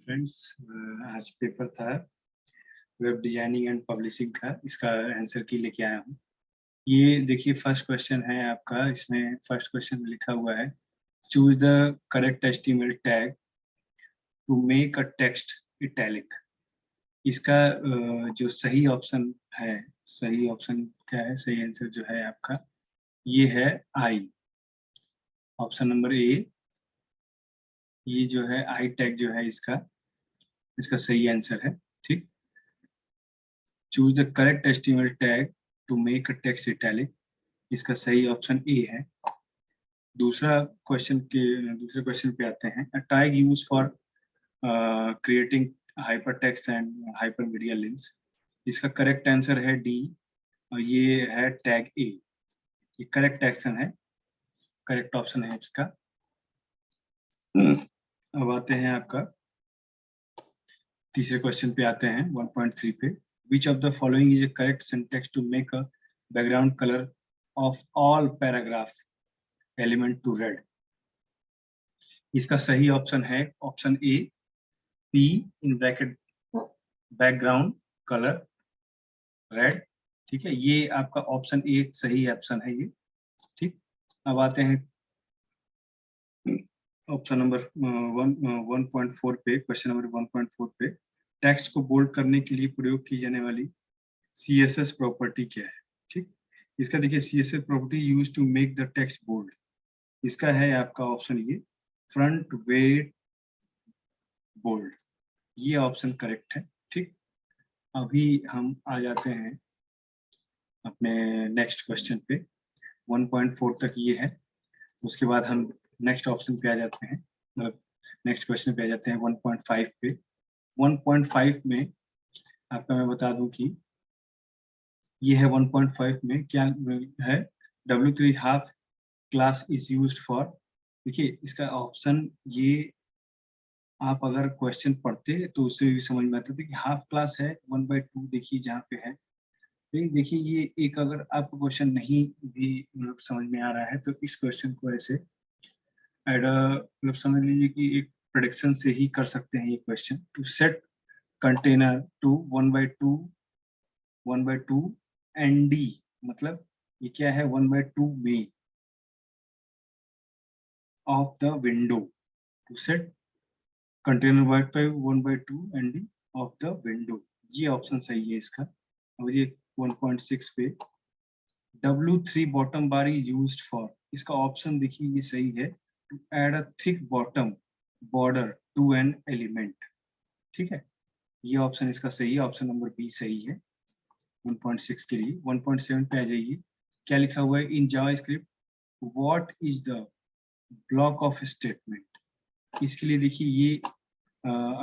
Friends, आज paper था web designing and publishing का। इसका आंसर की लेके आया हूँ। ये देखिए फर्स्ट क्वेश्चन है आपका। इसमें फर्स्ट क्वेश्चन में लिखा हुआ है choose the correct HTML tag to make a text italic. इसका जो सही ऑप्शन है, सही ऑप्शन क्या है, सही आंसर जो है आपका ये है आई, ऑप्शन नंबर ए। ये जो है आई टैग जो है इसका सही आंसर है। ठीक, choose the correct HTML tag to make a text italic, इसका सही ऑप्शन ए है। दूसरे क्वेश्चन पे आते हैं। A tag use for creating hypertext and hypermedia links, इसका करेक्ट आंसर है डी, और ये है टैग ए। ये करेक्ट एक्शन है, करेक्ट ऑप्शन है इसका। अब आते हैं आपका तीसरे क्वेश्चन पे आते हैं 1.3 पे। Which of the following is a correct syntax to make a background color of all paragraph element to red? इसका सही ऑप्शन है option A, P in bracket background colour red. ठीक है, ये आपका ऑप्शन ए सही ऑप्शन है ये। ठीक, अब आते हैं ऑप्शन नंबर 1.4 पे, क्वेश्चन नंबर 1.4 पे। टेक्स्ट को बोल्ड करने के लिए प्रयोग की जाने वाली CSS प्रॉपर्टी क्या है? ठीक, इसका देखिए CSS property use to make the text bold, इसका है आपका ऑप्शन ये फ्रंट वेट बोल्ड। ये ऑप्शन करेक्ट है। ठीक, अभी हम आ जाते हैं अपने नेक्स्ट क्वेश्चन पे। 1.4 तक ये है, उसके बाद हम नेक्स्ट ऑप्शन पे आ जाते हैं, मतलब नेक्स्ट क्वेश्चन पे आ जाते हैं 1.5 पे। 1.5 में आपका मैं बता दूं कि ये है 1.5 में क्या है, W3 half class is used for. देखिए इसका ऑप्शन ये, आप अगर क्वेश्चन पढ़ते तो उससे भी समझ में आता था कि हाफ क्लास है 1/2, देखिए जहाँ पे है। लेकिन देखिए ये एक, अगर आपको क्वेश्चन नहीं भी मतलब समझ में आ रहा है तो इस क्वेश्चन को ऐसे मतलब समझ लीजिए कि एक प्रेडिक्शन से ही कर सकते हैं ये question. To set container to 1/2 ND, मतलब ये क्या है 1/2 में of the window, to set container 1/2 ND of the window, ये ऑप्शन सही है इसका। और ये 1.6 पे W3 bottom bar is used for, इसका ऑप्शन देखिए ये सही है, to add a thick bottom border to an element. ठीक है, ये ऑप्शन इसका सही है, ऑप्शन नंबर बी सही है 1.6 के लिए। 1.7 पे आ जाइए, क्या लिखा हुआ है in JavaScript what is the block of statement. इसके लिए देखिए ये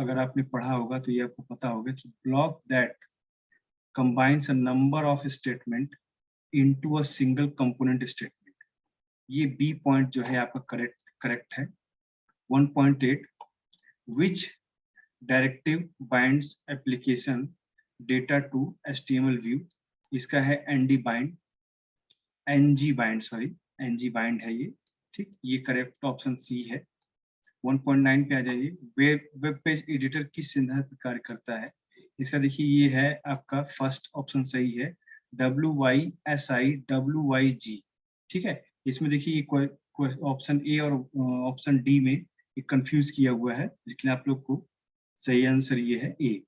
अगर आपने पढ़ा होगा तो ये आपको पता होगा कि block that combines a number of statement into a single component statement, ये बी पॉइंट जो है आपका करेक्ट है। 1.8 which directive binds application data to HTML view, इसका है NG bind है ये। ठीक, ये करेक्ट ऑप्शन सी है। 1.9 पे आ जाइए, वेब पेज एडिटर किस सिद्धांत पर कार्य करता है। इसका देखिए ये है आपका फर्स्ट ऑप्शन सही है, WYSIWYG। ठीक है, इसमें देखिए ऑप्शन ए और ऑप्शन डी में एक कंफ्यूज किया हुआ है, लेकिन आप लोग को सही आंसर ये है ए।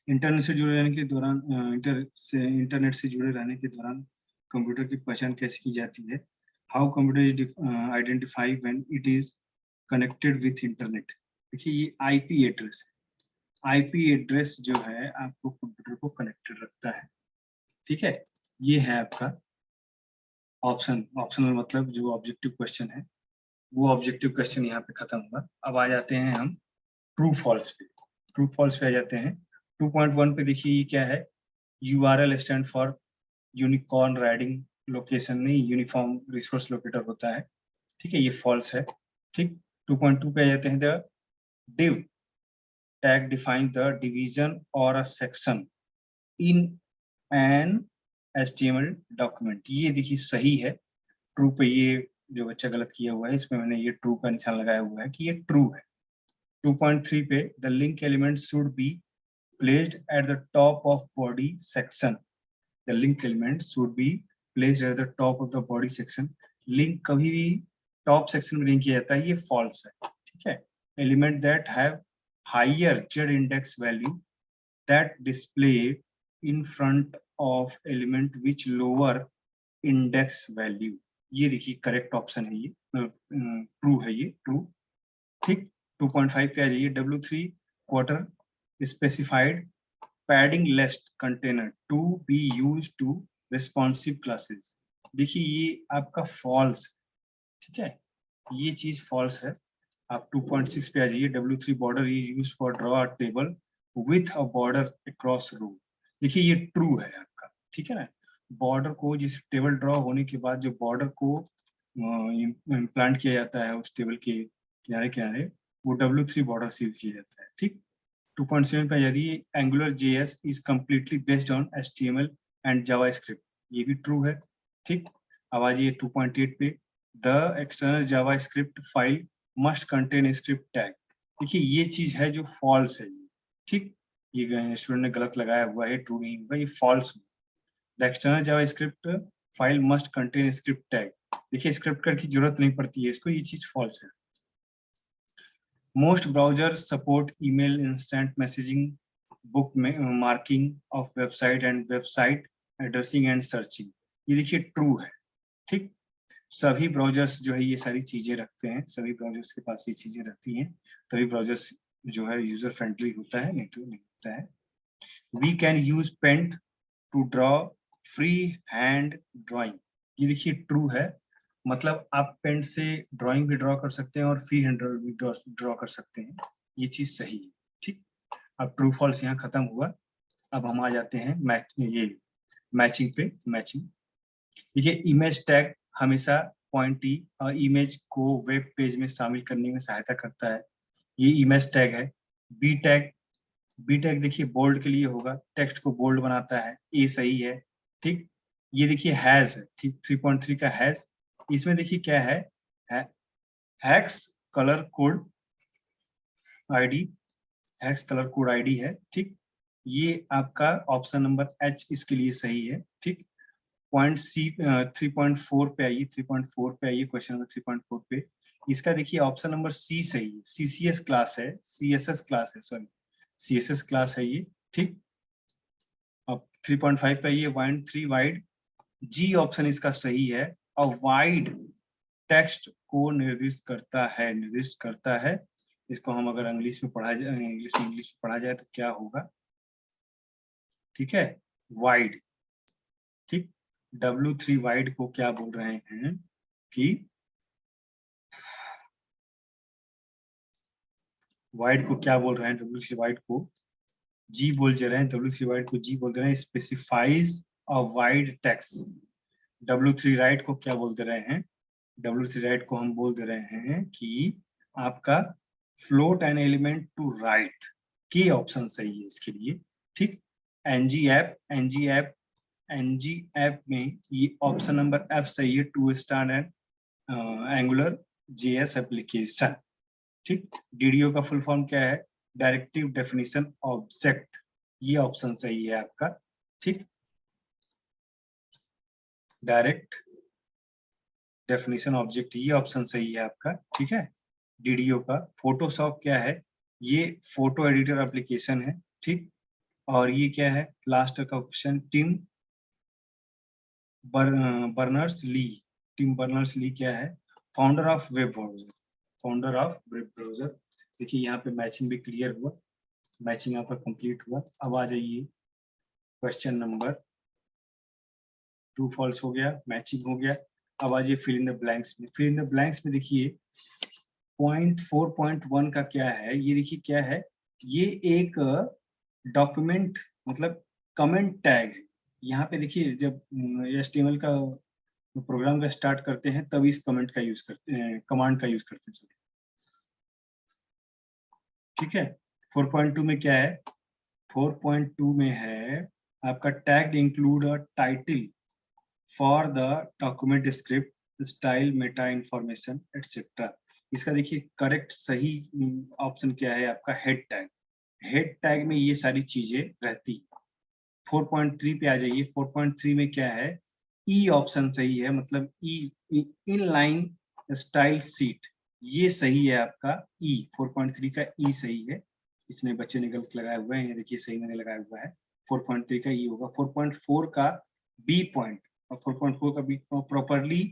इंटरनेट से जुड़े रहने के दौरान इंटरनेट से जुड़े रहने के दौरान कंप्यूटर की पहचान कैसे की जाती है? How computer is identify when it is connected with internet. देखिए ये आईपी एड्रेस है, आईपी एड्रेस जो है आपको कंप्यूटर को कनेक्टेड रखता है। ठीक है, ये है आपका ऑप्शनल मतलब जो ऑब्जेक्टिव क्वेश्चन है वो ऑब्जेक्टिव क्वेश्चन यहाँ पे खत्म हुआ। अब आ जाते हैं हम ट्रू फॉल्स पे। ट्रू फॉल्स पे आ जाते हैं 2.1 पे। देखिए ये क्या है, URL stand for unicorn riding location, नहीं यूनिफॉर्म रिसोर्स लोकेटर होता है। ठीक है, ये फॉल्स है। ठीक, 2.2 पे आ जाते हैं the div tag define the division or a section in an HTML document, ये देखिए सही है। ट्रू पे ये जो बच्चा गलत किया हुआ है इसमें मैंने ये ट्रू का निशान लगाया हुआ है कि ये ट्रू है। 2.3 पे the link element should be placed at the top of body section. The link element should be placed at the top of the body section. Link कभी भी टॉप सेक्शन में नहीं किया जाता है, ये फॉल्स है, ठीक है। Element that have higher z index value that display in front of element which lower index value, ये देखिए करेक्ट ऑप्शन है, ये ट्रू है, ये ट्रू, ठीक। 2.5 पे आ जाइए। W3 quarter specified padding list container to be use to responsive classes. देखिए ये आपका फॉल्स, ठीक है, ये चीज फॉल्स है। आप 2.6 पे आ जाइए। W3 border is use for draw a table with a border across row. देखिए ये ट्रू है आपका, ठीक है ना। बॉर्डर को, जिस टेबल ड्रॉ होने के बाद जो बॉर्डर को इम्प्लांट किया जाता है उस टेबल के किनारे किनारे, वो W3 बॉर्डर से यूज किया जाता है, ठीक। 2.7 पे यदि angular JS is completely based on HTML and JavaScript, ये भी ट्रू है, ठीक। अब आ जाइए 2.8 पे the external JavaScript file must contain script tag. देखिए ये चीज है जो फॉल्स है, ठीक। ये स्टूडेंट ने गलत लगाया हुआ है, ट्रू नहीं होगा, ये false. The external JavaScript file must contain script tag. देखिए स्क्रिप्ट टैग की जरूरत नहीं पड़ती है इसको, ये चीज फॉल्स है। Most browsers support email instant messaging, book marking of website and website addressing and searching। ये देखिए ट्रू है, ठीक। सभी ब्राउजर्स जो है ये सारी चीजें रखते हैं, सभी ब्राउजर्स के पास ये चीजें रहती हैं, तभी ब्राउजर्स जो है यूजर फ्रेंडली होता है, नहीं तो नहीं होता है। We can use pen to draw free hand drawing. ये देखिए ट्रू है, मतलब आप पेन से ड्राइंग भी ड्रॉ कर सकते हैं और फ्री हैंड भी ड्रॉ कर सकते हैं, ये चीज सही है, ठीक। अब ट्रू फॉल्स यहाँ खत्म हुआ। अब हम आ जाते हैं मैचिंग पे। मैचिंग देखिए, इमेज टैग हमेशा पॉइंटी और इमेज को वेब पेज में शामिल करने में सहायता करता है, ये इमेज टैग है। बी टैग देखिए बोल्ड के लिए होगा, टेक्स्ट को बोल्ड बनाता है, ये सही है, ठीक। ये देखिए हैज है, ठीक, 3.3 का हैज, इसमें देखिए क्या है, hacks colour code ID, hacks colour code ID है, ठीक। ये आपका ऑप्शन नंबर H इसके लिए सही है, ठीक। पॉइंट सी 3.4 पे आइए, 3.4 पे आइए, क्वेश्चन नंबर 3.4 पे इसका देखिए ऑप्शन नंबर C सही है। CCS क्लास है, CSS क्लास है, सॉरी CSS क्लास है ये, ठीक। अब 3.5 पे आइए, वाइड 3 वाइड, G ऑप्शन इसका सही है। और वाइड टेक्स्ट को निर्दिष्ट करता है। इसको हम अगर इंग्लिश में इंग्लिश में पढ़ा जाए तो क्या होगा, ठीक है, वाइड, ठीक। W3 वाइड को क्या बोल रहे हैं कि वाइड को क्या बोल रहे हैं, W3 वाइड को G बोल दे रहे हैं, W3 वाइड को G बोल दे रहे हैं, specifies a wide text. W3 right को क्या बोल दे रहे हैं, W3 राइट को हम बोल दे रहे हैं कि आपका float an element to right, की ऑप्शन सही है इसके लिए, ठीक। एनजी ऐप में ये ऑप्शन नंबर F सही है, to start and Angular JS application, ठीक। DDO का फुल फॉर्म क्या है, डायरेक्टिव डेफिनेशन ऑब्जेक्ट, ये ऑप्शन सही है आपका, ठीक। डायरेक्ट डेफिनेशन ऑब्जेक्ट, ये ऑप्शन सही है आपका, ठीक है। DDO का फोटोशॉप क्या है, ये फोटो एडिटर एप्लीकेशन है, ठीक। और ये क्या है, लास्ट का क्वेश्चन, टिम बर्नर्स ली क्या है, फाउंडर ऑफ वेब ब्राउजर। देखिए यहाँ पे मैचिंग भी क्लियर हुआ, मैचिंग आपका कंप्लीट हुआ। अब आ जाइए क्वेश्चन नंबर, ट्रू फॉल्स हो गया, मैचिंग हो गया। अब आ जाइए फिल इन द ब्लैंक्स में। फिल इन द ब्लैंक्स में देखिए 4.1 का क्या है, ये देखिए क्या है, ये एक डॉक्यूमेंट मतलब कमेंट टैग है। यहाँ पे देखिए जब HTML का प्रोग्राम का स्टार्ट करते हैं तब इस कमेंट का यूज करते हैं, कमांड का यूज करते हैं, ठीक है। 4.2 में क्या है, 4.2 में है आपका tag include a title for the document script style Meta information etcetera. इसका देखिए करेक्ट सही ऑप्शन क्या है आपका, हेड टैग। हेड टैग में ये सारी चीजें रहती है। 4.3 पे आ जाइए। 4.3 में क्या है, ई ऑप्शन सही है, मतलब ई, इन लाइन स्टाइल सीट, ये सही है आपका। ई 4.3 का ई सही है। इसने बच्चे ने गलत लगाया हुआ है, ये देखिए सही मैंने लगाया हुआ है। 4.3 का ई होगा। 4.4 का बी पॉइंट, और 4.4 का be properly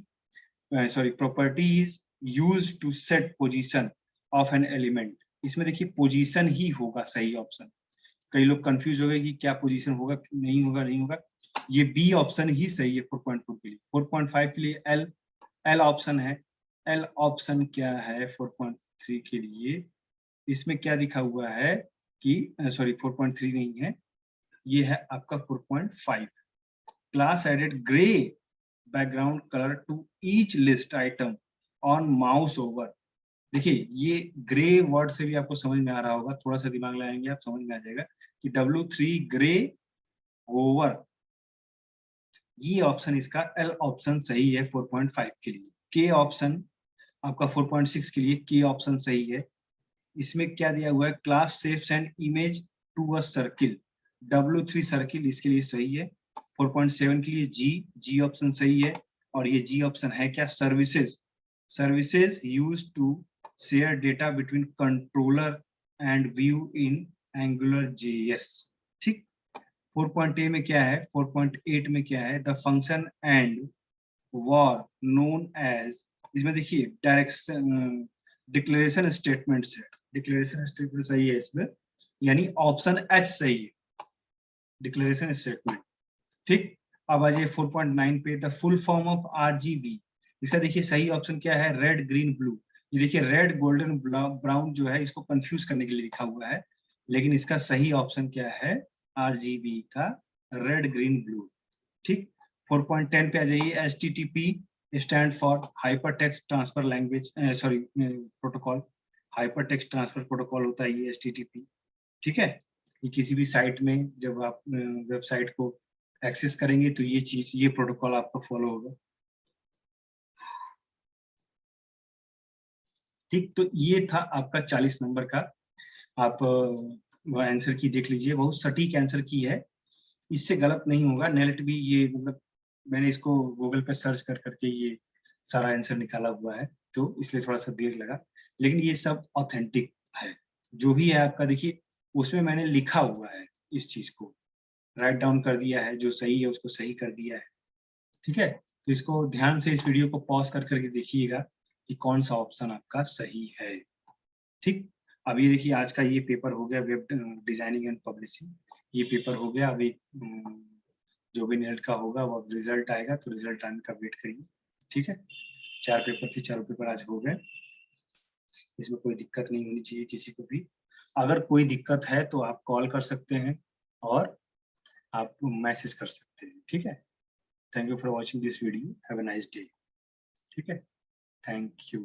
property is used to set position of an element। इसमें देखिए पोजीशन ही होगा सही ऑप्शन। कई लोग कंफ्यूज हो गए कि क्या पोजीशन होगा, नहीं होगा, नहीं होगा। ये बी ऑप्शन ही सही है 4.4 के लिए। 4.5 के लिए एल, एल ऑप्शन है। एल ऑप्शन क्या है 4.3 के लिए, इसमें क्या दिखा हुआ है कि सॉरी 4.3 नहीं है, ये है आपका 4.5। Class added grey background colour to each list item on mouse over. देखिए ये ग्रे वर्ड से भी आपको समझ में आ रहा होगा, थोड़ा सा दिमाग लगाएंगे आप समझ में आ जाएगा कि W3 ग्रे ओवर, ये ऑप्शन इसका एल ऑप्शन सही है 4.5 के लिए। के ऑप्शन आपका 4.6 के लिए के ऑप्शन सही है। इसमें क्या दिया हुआ है, class saves and image to a circle, W3 circle इसके लिए सही है। 4.7 के लिए जी, जी ऑप्शन सही है। और ये जी ऑप्शन है क्या, services, services use to share data between controller and view in Angular JS. ठीक। 4.8 में क्या है, 4.8 में क्या है, the function and var known as, इसमें देखिए डायरेक्शन डिक्लेरेशन स्टेटमेंट्स है। डिक्लेरेशन स्टेटमेंट सही है इसमें, यानी ऑप्शन एच सही है, डिक्लेरेशन स्टेटमेंट। ठीक। अब आ जाइए 4.9 पे, the full form of RGB. इसका देखिए सही ऑप्शन क्या है, रेड ग्रीन ब्लू। ये देखिए रेड गोल्डन ब्राउन जो है, इसको कंफ्यूज करने के लिए लिखा हुआ है, लेकिन इसका सही ऑप्शन क्या है, आरजीबी का रेड ग्रीन ब्लू। ठीक। 4.10 पे आ जाइए, HTTP stand for hyper text transfer language, sorry protocol, hyper text transfer protocol होता है ये HTTP। ठीक है। ये किसी भी साइट में जब आप वेबसाइट को एक्सेस करेंगे तो ये चीज, ये प्रोटोकॉल आपको फॉलो होगा। ठीक। तो ये था आपका 40 नंबर का। आप आंसर की देख लीजिए, बहुत सटीक आंसर की है, इससे गलत नहीं होगा। नेट भी ये मतलब मैंने इसको गूगल पे सर्च कर करके ये सारा आंसर निकाला हुआ है, तो इसलिए थोड़ा सा देर लगा, लेकिन ये सब ऑथेंटिक है। जो भी है आपका देखिए उसमें मैंने लिखा हुआ है, इस चीज को राइट डाउन कर दिया है, जो सही है उसको सही कर दिया है। ठीक है। तो इसको ध्यान से इस वीडियो को पॉज कर करके देखिएगा कि कौन सा ऑप्शन आपका सही है। ठीक। अब ये देखिए आज का ये पेपर हो गया, वेब डिजाइनिंग एंड पब्लिशिंग, ये पेपर हो गया। अभी जो भी नेट का होगा वो रिजल्ट आएगा, तो रिजल्ट आने का वेट करिए। ठीक है। 4 पेपर थे, 4 पेपर आज हो गए। इसमें कोई दिक्कत नहीं होनी चाहिए किसी को भी। अगर कोई दिक्कत है तो आप कॉल कर सकते हैं और आप मैसेज कर सकते हैं। ठीक है। Thank you for watching this video, have a nice day. ठीक है। Thank you.